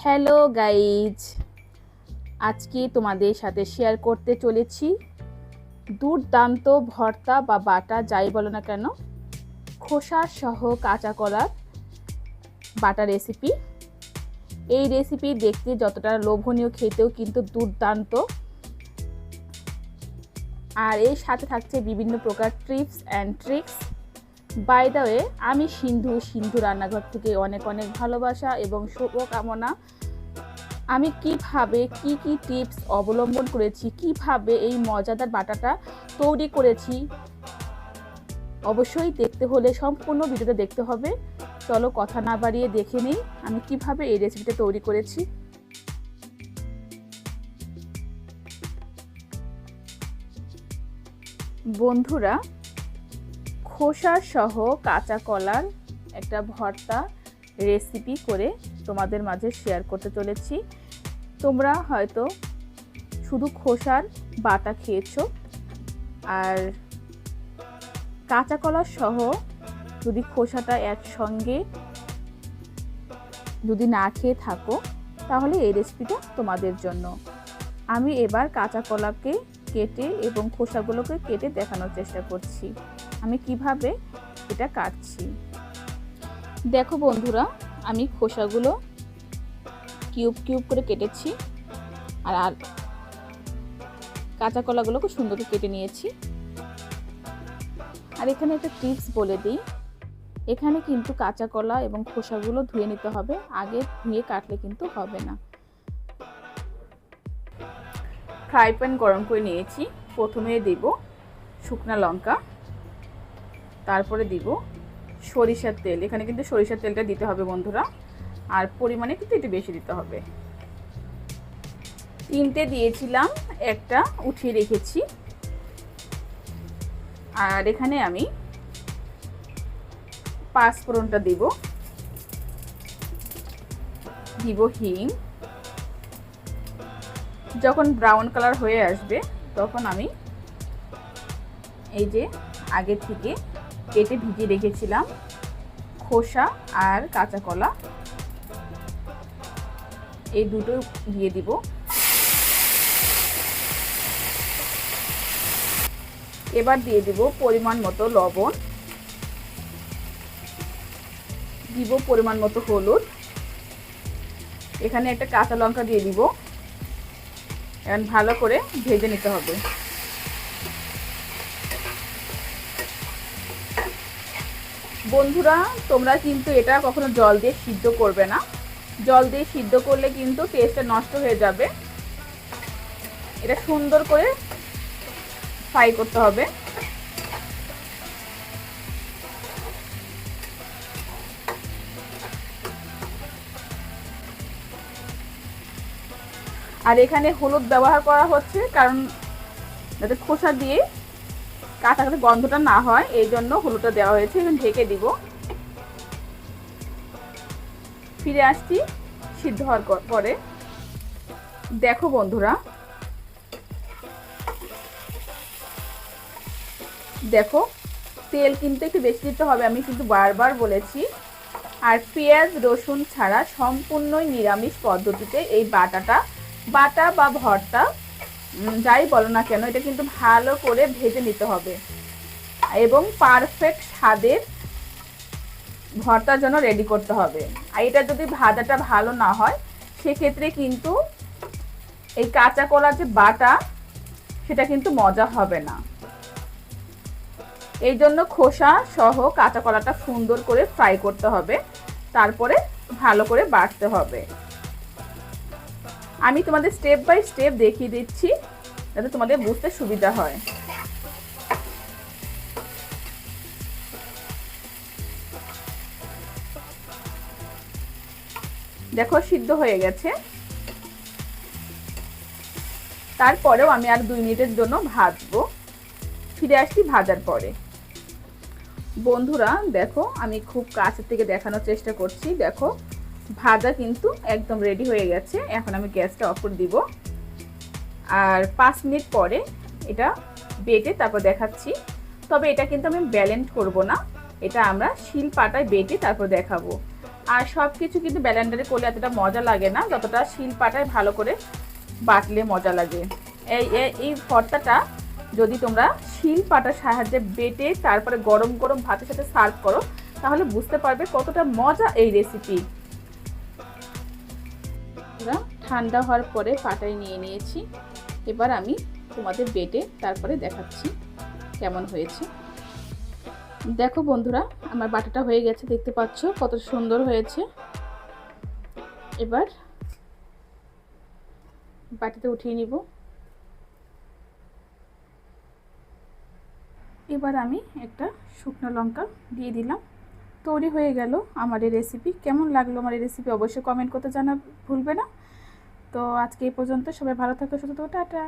Hello guys, আজকে তোমাদের সাথে শেয়ার করতে চলেছি দুর্দান্ত ভর্তা বা বাটা যাই বলো না কেন, খোসা সহ কাঁচা কলার বাটা রেসিপি। এই রেসিপি দেখতে যতটা লোভনীয়, খেতেও কিন্তু দুর্দান্ত। আর এর সাথে থাকছে বিভিন্ন প্রকার tips and tricks. By the way, আমি সিন্ধু রান্নাঘর থেকে অনেক অনেক ভালোবাসা এবং শুভকামনা। আমি কিভাবে কি টিপস অবলম্বন করেছি, কিভাবে এই মজাদার বাটাটা তৈরি করেছি, অবশ্যই দেখতে হলে সম্পূর্ণ ভিডিওটা দেখতে হবে। চলো কথা না বাড়িয়ে দেখে নিই আমি কিভাবে এই রেসিপিটা তৈরি করেছি। বন্ধুরা, খোসা সহ কাঁচা কলার একটা ভর্তা রেসিপি করে তোমাদের মাঝে শেয়ার করতে চলেছি। তোমরা হয়তো শুধু খোসার বাটা খেয়েছো, আর কাঁচা কলা সহ যদি খোসাটা একসঙ্গে যদি না খেয়ে থাকো, তাহলে এই রেসিপিটা তোমাদের জন্য। আমি এবার কাঁচা কলাকে কেটে এবং খোসাগুলোকে কেটে দেখানোর চেষ্টা করছি আমি কিভাবে এটা কাটছি। দেখো বন্ধুরা, আমি খোসাগুলো কিউব কিউব করে কেটেছি, আর কাঁচা কলাগুলোকে সুন্দর করে কেটে নিয়েছি। আর এখানে একটা টিপস বলে দিই, এখানে কিন্তু কাঁচা কলা এবং খোসাগুলো ধুয়ে নিতে হবে, আগে ধুয়ে কাটলে কিন্তু হবে না। ফ্রাই প্যান গরম করে নিয়েছি। প্রথমে দেব শুকনো লঙ্কা, তারপরে দিব সরিষার তেল। এখানে কিন্তু সরিষার তেলটা দিতে হবে বন্ধুরা, আর পরিমাণে কিন্তু একটু বেশি দিতে হবে। তিনটে দিয়েছিলাম, একটা উঠিয়ে রেখেছি। আর এখানে আমি পাঁচফোড়নটা দিব হিং। যখন ব্রাউন কালার হয়ে আসবে তখন আমি এই যে আগে থেকে কেটে ভিজিয়ে রেখেছিলাম খোসা আর কাঁচা কলা, এই দুটো দিয়ে দিব। এবার দিয়ে দিব পরিমাণ মতো লবণ, দিব পরিমাণ মতো হলুদ। এখানে একটা কাঁচা লঙ্কা দিয়ে দিব। এখন ভালো করে ভেজে নিতে হবে। বন্ধুরা, তোমরা কিন্তু এটা কখনো জল দিয়ে সিদ্ধ করবে না। জল দিয়ে সিদ্ধ করলে কিন্তু টেস্টটা নষ্ট হয়ে যাবে। এটা সুন্দর করে ফ্রাই করতে হবে। আর এখানে হলুদ ব্যবহার করা হচ্ছে কারণ যাতে খোসা দিয়ে কাঁচা কাঁচা গন্ধটা না হয়, এই জন্য হলুদটা দেওয়া হয়েছে। এখন ঢেকে দিব। ফিরে আসছি সিদ্ধ হওয়ার পরে। দেখো বন্ধুরা, দেখো তেল কিন্তু একটু বেশি দিতে হবে, আমি কিন্তু বারবার বলেছি। আর পেঁয়াজ রসুন ছাড়া সম্পূর্ণই নিরামিষ পদ্ধতিতে এই বাটা বা ভর্তা যাই বলো না কেন, এটা কিন্তু ভালো করে ভেজে নিতে হবে এবং পারফেক্ট স্বাদের ভর্তার জন্য রেডি করতে হবে। আর এটা যদি ভাজাটা ভালো না হয়, সেক্ষেত্রে কিন্তু এই কাঁচা কলার যে বাটা, সেটা কিন্তু মজা হবে না। এই জন্য খোসা সহ কাঁচা কলাটা সুন্দর করে ফ্রাই করতে হবে, তারপরে ভালো করে বাটতে হবে। আমি তোমাদের স্টেপ বাই স্টেপ দেখিয়ে দিচ্ছি যাতে তোমাদের বুঝতে সুবিধা হয়। দেখো সিদ্ধ হয়ে গেছে। তারপরেও আমি আর 2 মিনিটের জন্য ভাজবো। ফিরে আসছি ভাজার পরে। বন্ধুরা দেখো, আমি খুব কাছে থেকে দেখানোর চেষ্টা করছি। দেখো ভাজা কিন্তু একদম রেডি হয়ে গেছে। এখন আমি গ্যাসটা অফ করে দিব। আর 5 মিনিট পরে এটা বেটে তারপর দেখাচ্ছি। তবে এটা কিন্তু আমি ব্যালেন্স করব না, এটা আমরা শিলপাটায় বেটে তারপর দেখাবো। আর সব কিছু কিন্তু ব্লেন্ডারে করলে এতটা মজা লাগে না, যতটা শিলপাটায় ভালো করে বাটলে মজা লাগে। এই ভর্তাটা যদি তোমরা শিলপাটার সাহায্যে বেটে তারপরে গরম গরম ভাতের সাথে সার্ভ করো, তাহলে বুঝতে পারবে কতটা মজা এই রেসিপি। ঠান্ডা হওয়ার পরে পাটায় নিয়ে নিয়েছি। এবার আমি তোমাদের বেটে তারপরে দেখাচ্ছি কেমন হয়েছে। দেখো বন্ধুরা, আমার বাটাটা হয়ে গেছে, দেখতে পাচ্ছ কত সুন্দর হয়েছে। এবার বাটিতে উঠিয়ে নিব। এবার আমি একটা শুকনো লঙ্কা দিয়ে দিলাম। তৈরি হয়ে গেল আমার এই রেসিপি। কেমন লাগলো আমার এই রেসিপি অবশ্যই কমেন্ট করতে ভুলবে না। তো আজকে এই পর্যন্ত, সবাই ভালো থাকো, সুস্থ থাকো, টাটা।